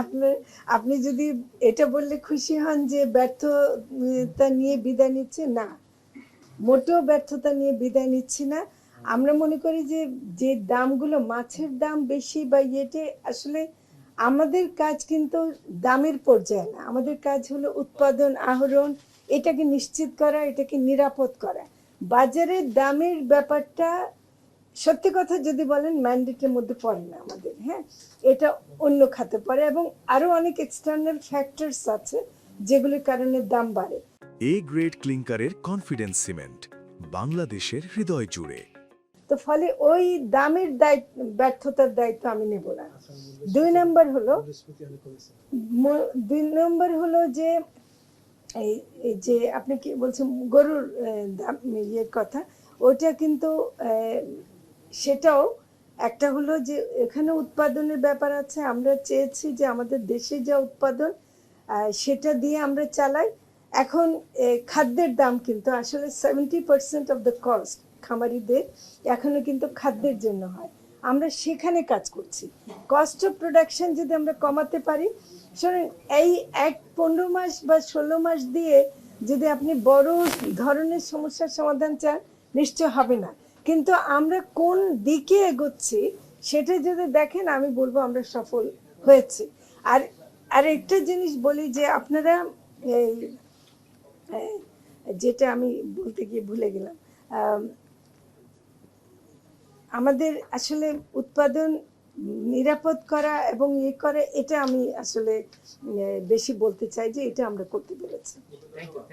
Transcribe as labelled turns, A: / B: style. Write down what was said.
A: আপনার আপনি যদি এটা বললে খুশি হন যে ব্যর্থতা নিয়ে বিদায় নিচ্ছে, না, মোটেও ব্যর্থতা নিয়ে বিদায় নিচ্ছি না। আমরা মনে করি যে যে দামগুলো, মাছের দাম বেশি বা ইয়েতে, আসলে আমাদের কাজ কিন্তু দামের পর্যায়ে না, আমাদের কাজ হলো উৎপাদন, আহরণ, এটাকে নিশ্চিত করা, এটাকে নিরাপদ করা। বাজারের দামের ব্যাপারটা সত্যি কথা যদি বলেন ম্যান্ডেটের মধ্যে পড়ে না আমাদের, হ্যাঁ, এটা অন্য খাতে পড়ে এবং আরো অনেক এক্সটার্নাল ফ্যাক্টরস আছে যেগুলোর কারণে দাম বাড়ে।
B: এ গ্রেড ক্লিংকারের কনফিডেন্স সিমেন্ট, বাংলাদেশের হৃদয় জুড়ে।
A: তো ফলে ওই দামের দায়িত্ব, ব্যর্থতার দায়িত্ব আমি নেব না। দুই নম্বর হলো যে এই এই যে আপনি কি বলছেন গরুর দাম ইয়ের কথা, ওটা কিন্তু সেটাও একটা হলো যে এখানে উৎপাদনের ব্যাপার আছে। আমরা চেয়েছি যে আমাদের দেশে যা উৎপাদন সেটা দিয়ে আমরা চালাই। এখন খাদ্যের দাম কিন্তু আসলে 70% অফ দ্য কস্ট খামারিদের এখনো কিন্তু খাদ্যের জন্য হয়। আমরা সেখানে কাজ করছি। কস্ট অফ প্রোডাকশন যদি আমরা কমাতে পারি, শোনেন, এই 15 মাস বা 16 মাস দিয়ে যদি আপনি বড় ধরনের সমস্যার সমাধান চান, নিশ্চয় হবে না। কিন্তু আমরা কোন দিকে এগোচ্ছি সেটা যদি দেখেন, আমি বলবো আমরা সফল হয়েছি। আর আর একটা জিনিস বলি যে আপনারা এই যেটা আমি বলতে গিয়ে ভুলে গেলাম, আমাদের আসলে উৎপাদন নিরাপদ করা এবং ইয়ে করে, এটা আমি আসলে বেশি বলতে চাই যে এটা আমরা করতে পেরেছি।